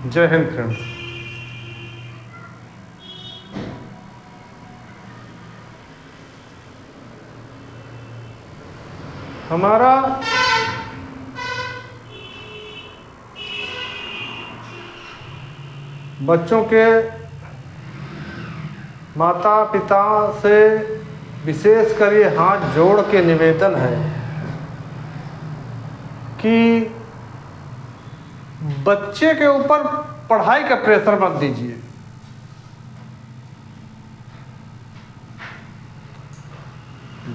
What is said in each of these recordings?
जय हिंद फ्रेंड्स। हमारा बच्चों के माता पिता से विशेष कर ये हाथ जोड़ के निवेदन है कि बच्चे के ऊपर पढ़ाई का प्रेशर मत दीजिए।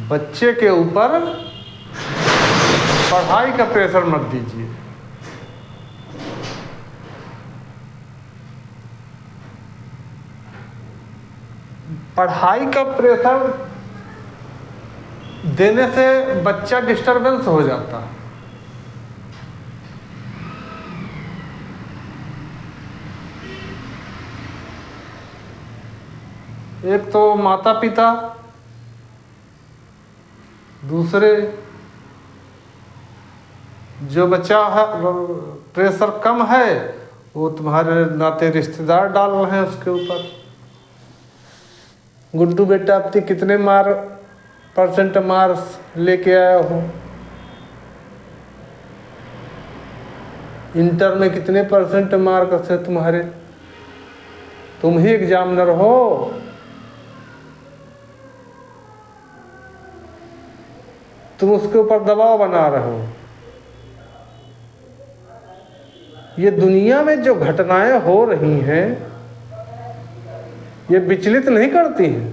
बच्चे के ऊपर पढ़ाई का प्रेशर मत दीजिए। पढ़ाई का प्रेशर देने से बच्चा डिस्टर्बेंस हो जाता है। एक तो माता पिता, दूसरे जो बच्चा है प्रेशर कम है वो तुम्हारे नाते रिश्तेदार डाल रहे हैं उसके ऊपर। गुड्डू बेटा अब तक कितने परसेंट मार्क्स लेके आया हो, इंटर में कितने परसेंट मार्क्स है तुम्हारे, तुम ही एग्जामिनर हो। तुम उसके ऊपर दबाव बना रहे हो। ये दुनिया में जो घटनाएं हो रही हैं ये विचलित नहीं करती हैं।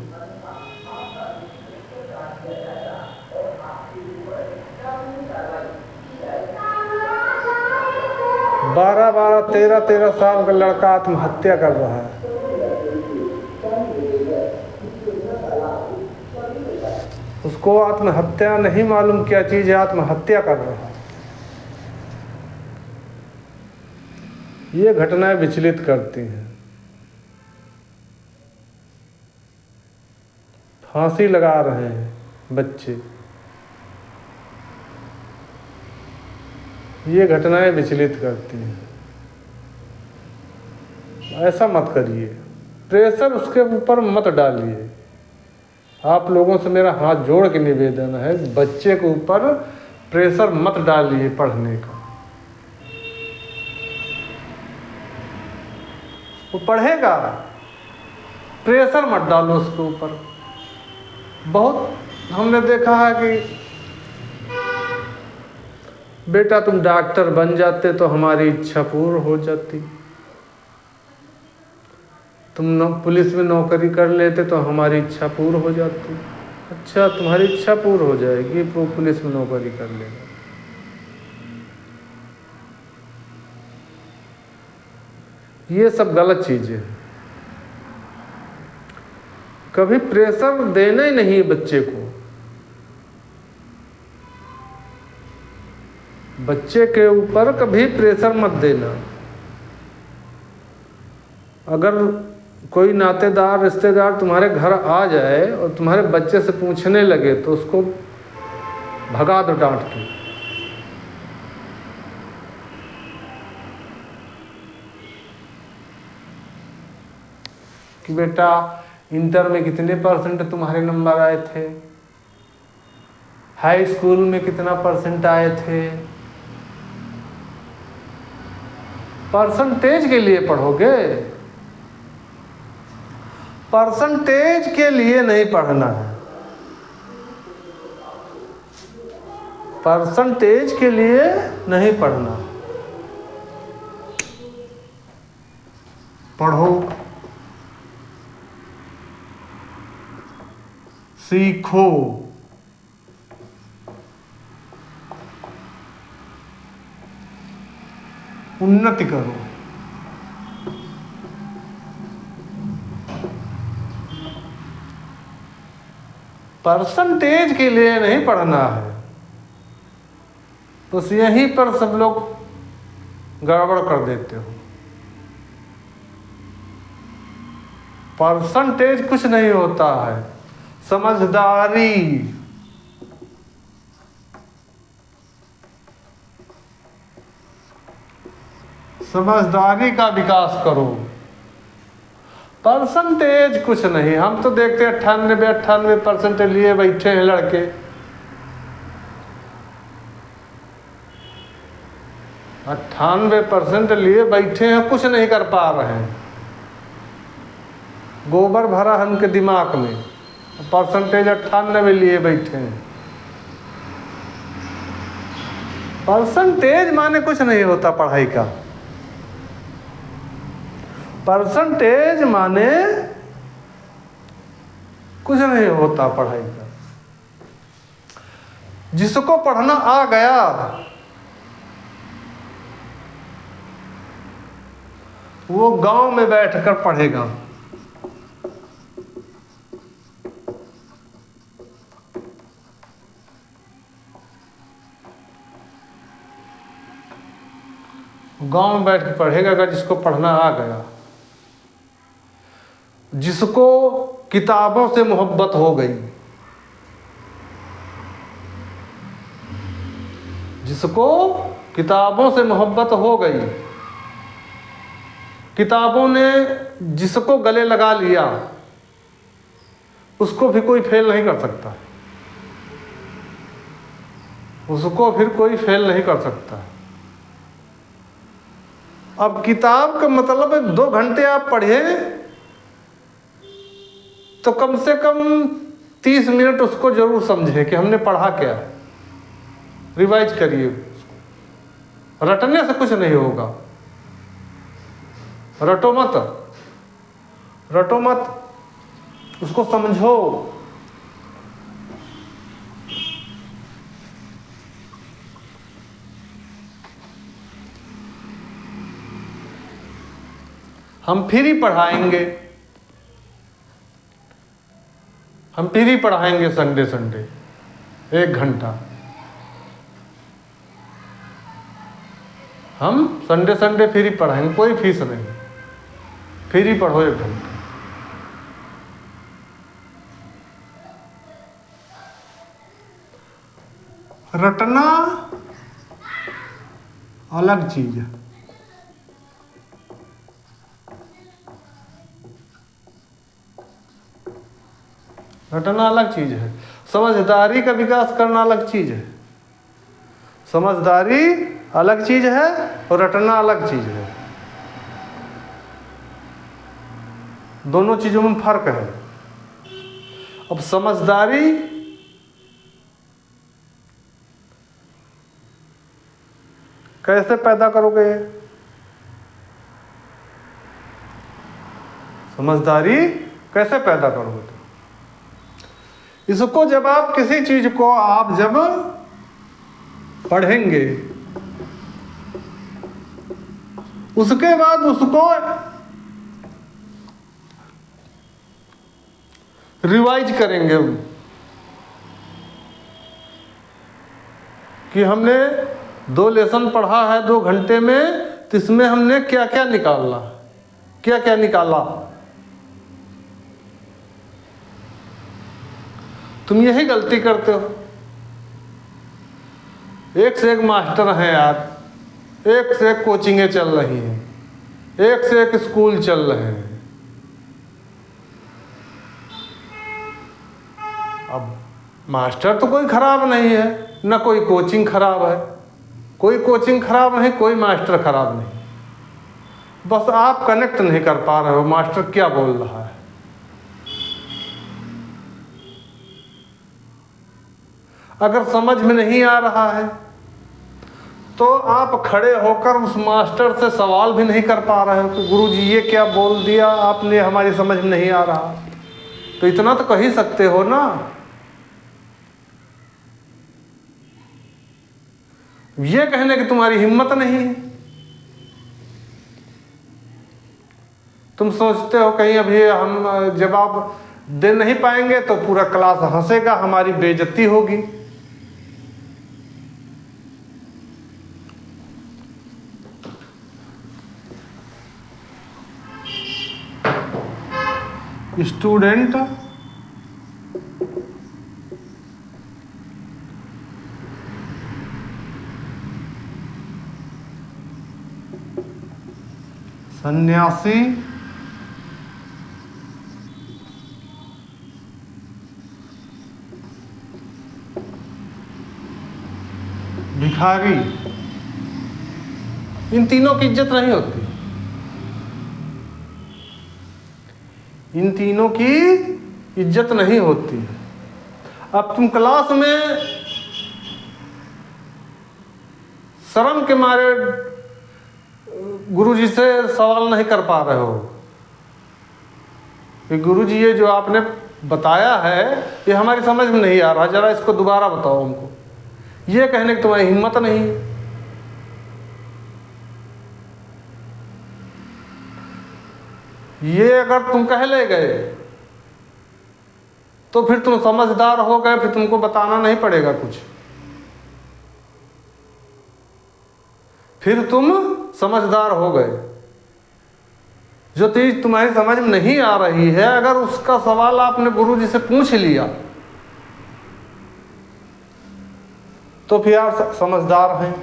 12-12, 13-13 साल का लड़का आत्महत्या कर रहा है। उसको आत्महत्या नहीं मालूम क्या चीज़ है, आत्महत्या कर रहा है। ये घटनाएं विचलित करती हैं। फांसी लगा रहे हैं बच्चे, ये घटनाएं विचलित करती हैं। ऐसा मत करिए, प्रेशर उसके ऊपर मत डालिए। आप लोगों से मेरा हाथ जोड़ के निवेदन है, बच्चे के ऊपर प्रेशर मत डालिए पढ़ने का। वो पढ़ेगा, प्रेशर मत डालो उसके ऊपर। बहुत हमने देखा है कि बेटा तुम डॉक्टर बन जाते तो हमारी इच्छा पूर्ण हो जाती, तुम पुलिस में नौकरी कर लेते तो हमारी इच्छा पूर्ण हो जाती। अच्छा, तुम्हारी इच्छा पूर्ण हो जाएगी तो पुलिस में नौकरी कर लेना। ये सब गलत चीज़ें हैं। कभी प्रेशर देना ही नहीं बच्चे को। बच्चे के ऊपर कभी प्रेशर मत देना। अगर कोई नातेदार रिश्तेदार तुम्हारे घर आ जाए और तुम्हारे बच्चे से पूछने लगे तो उसको भगा दो डांट के। कि बेटा इंटर में कितने परसेंट तुम्हारे नंबर आए थे, हाई स्कूल में कितना परसेंट आए थे। परसेंटेज के लिए पढ़ोगे, परसेंटेज के लिए नहीं पढ़ना है। परसेंटेज के लिए नहीं पढ़ना। पढ़ो, सीखो, उन्नति करो। परसेंटेज के लिए नहीं पढ़ना है। बस यहीं पर सब लोग गड़बड़ कर देते हो। परसेंटेज कुछ नहीं होता है, समझदारी। समझदारी का विकास करो। परसेंटेज कुछ नहीं, हम तो देखते 98% लिए बैठे हैं लड़के। 98% लिए बैठे हैं, कुछ नहीं कर पा रहे हैं। गोबर भरा है उनके दिमाग में, परसेंटेज 98 लिए बैठे हैं। परसेंटेज माने कुछ नहीं होता पढ़ाई का। परसेंटेज माने कुछ नहीं होता पढ़ाई का। जिसको पढ़ना आ गया वो गांव में बैठकर पढ़ेगा। गांव में बैठ के पढ़ेगा अगर जिसको पढ़ना आ गया। जिसको किताबों से मोहब्बत हो गई, जिसको किताबों से मोहब्बत हो गई, किताबों ने जिसको गले लगा लिया, उसको भी कोई फेल नहीं कर सकता। उसको फिर कोई फेल नहीं कर सकता। अब किताब का मतलब है 2 घंटे आप पढ़े तो कम से कम 30 मिनट उसको जरूर समझे कि हमने पढ़ा क्या। रिवाइज करिए। रटने से कुछ नहीं होगा। रटो मत, रटो मत, उसको समझो। हम फ्री पढ़ाएंगे, हम फ्री पढ़ाएंगे संडे 1 घंटा। हम संडे फ्री पढ़ाएंगे, कोई फीस नहीं, फ्री पढ़ो 1 घंटा। रटना अलग चीज है, रटना अलग चीज है। समझदारी का विकास करना अलग चीज है। समझदारी अलग चीज है और रटना अलग चीज है। दोनों चीजों में फर्क है। अब समझदारी कैसे पैदा करोगे? समझदारी कैसे पैदा करोगे? इसको जब आप किसी चीज को आप जब पढ़ेंगे, उसके बाद उसको रिवाइज करेंगे कि हमने 2 लेसन पढ़ा है 2 घंटे में, तो इसमें हमने क्या क्या निकाला, क्या क्या निकाला। तुम यही गलती करते हो। एक से एक मास्टर हैं यार, एक से एक कोचिंगें चल रही हैं, एक से एक स्कूल चल रहे हैं। अब मास्टर तो कोई खराब नहीं है, ना कोई कोचिंग खराब है। कोई कोचिंग खराब नहीं, कोई मास्टर खराब नहीं। बस आप कनेक्ट नहीं कर पा रहे हो मास्टर क्या बोल रहा है। अगर समझ में नहीं आ रहा है तो आप खड़े होकर उस मास्टर से सवाल भी नहीं कर पा रहे हो कि गुरुजी ये क्या बोल दिया आपने, हमारी समझ में नहीं आ रहा। तो इतना तो कह ही सकते हो ना। ये कहने की तुम्हारी हिम्मत नहीं है। तुम सोचते हो कहीं अभी हम जवाब दे नहीं पाएंगे तो पूरा क्लास हंसेगा, हमारी बेइज्जती होगी। स्टूडेंट सन्यासी, भिखारी, इन तीनों की इज्जत नहीं होती। इन तीनों की इज्जत नहीं होती। अब तुम क्लास में शर्म के मारे गुरुजी से सवाल नहीं कर पा रहे हो कि गुरुजी ये जो आपने बताया है ये हमारी समझ में नहीं आ रहा, जरा इसको दोबारा बताओ हमको, ये कहने की तुम्हारी हिम्मत नहीं है। ये अगर तुम कह ले गए तो फिर तुम समझदार हो गए, फिर तुमको बताना नहीं पड़ेगा कुछ, फिर तुम समझदार हो गए। जो चीज तुम्हारी समझ में नहीं आ रही है, अगर उसका सवाल आपने गुरुजी से पूछ लिया तो फिर आप समझदार हैं।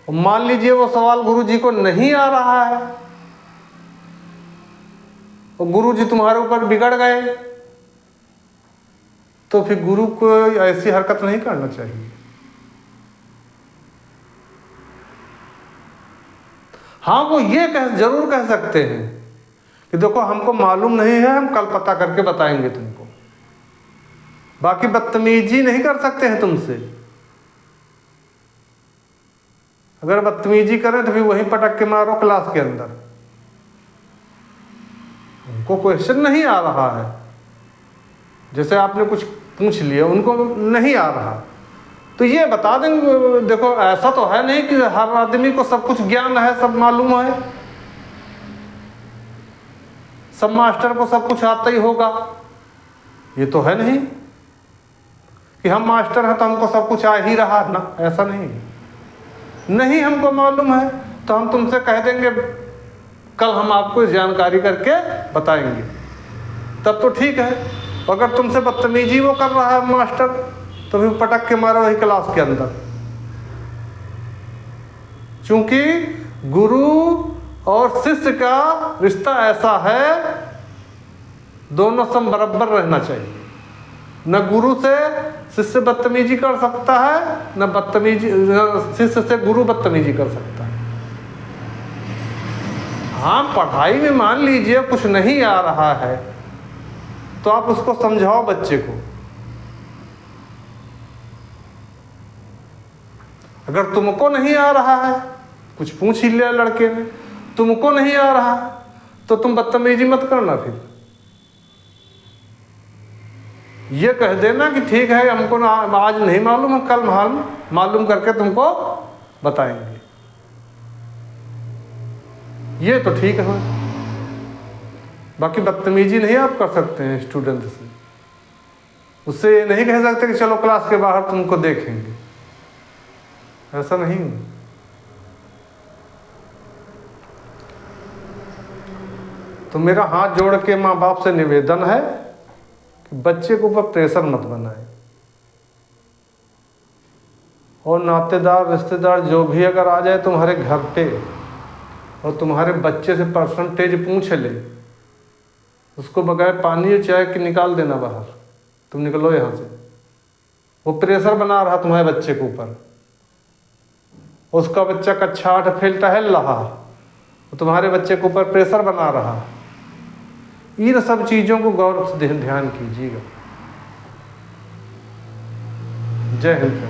मान लीजिए वो सवाल गुरुजी को नहीं आ रहा है और गुरुजी तुम्हारे ऊपर बिगड़ गए, तो फिर गुरु को ऐसी हरकत नहीं करना चाहिए। हाँ, वो ये जरूर कह सकते हैं कि देखो हमको मालूम नहीं है, हम कल पता करके बताएंगे तुमको। बाकी बदतमीजी नहीं कर सकते हैं तुमसे। अगर बदतमीजी करें तो फिर वहीं पटक के मारो क्लास के अंदर। उनको क्वेश्चन नहीं आ रहा है, जैसे आपने कुछ पूछ लिया, उनको नहीं आ रहा, तो ये बता देंगे देखो ऐसा तो है नहीं कि हर आदमी को सब कुछ ज्ञान है, सब मालूम है, सब मास्टर को सब कुछ आता ही होगा। ये तो है नहीं कि हम मास्टर हैं तो हमको सब कुछ आ ही रहा ना, ऐसा नहीं। नहीं हमको मालूम है तो हम तुमसे कह देंगे कल हम आपको जानकारी करके बताएंगे, तब तो ठीक है। अगर तुमसे बदतमीजी वो कर रहा है मास्टर, तो फिर पटक के मारो वही क्लास के अंदर। क्योंकि गुरु और शिष्य का रिश्ता ऐसा है, दोनों सम बराबर रहना चाहिए। न गुरु से शिष्य बदतमीजी कर सकता है, न बदतमीजी शिष्य से गुरु बदतमीजी कर सकता है। हाँ, पढ़ाई में मान लीजिए कुछ नहीं आ रहा है तो आप उसको समझाओ बच्चे को। अगर तुमको नहीं आ रहा है, कुछ पूछ ही लिया लड़के ने, तुमको नहीं आ रहा है तो तुम बदतमीजी मत करना। फिर ये कह देना कि ठीक है हमको ना आज नहीं मालूम, हम कल मालूम करके तुमको बताएंगे। ये तो ठीक है। बाकी बदतमीजी नहीं आप कर सकते हैं स्टूडेंट से। उससे ये नहीं कह सकते कि चलो क्लास के बाहर तुमको देखेंगे, ऐसा नहीं। तो मेरा हाथ जोड़ के माँ बाप से निवेदन है कि बच्चे के ऊपर प्रेशर मत बनाए, और नातेदार रिश्तेदार जो भी अगर आ जाए तुम्हारे घर पे और तुम्हारे बच्चे से परसेंटेज पूछ ले, उसको बगैर पानी और चाय के निकाल देना बाहर, तुम निकलो यहाँ से। वो प्रेशर बना रहा तुम्हारे बच्चे के ऊपर, उसका बच्चा कक्षा 8 फेल टहल रहा, तुम्हारे बच्चे के ऊपर प्रेशर बना रहा। इन सब चीज़ों को गौर से ध्यान कीजिएगा। जय हिंद।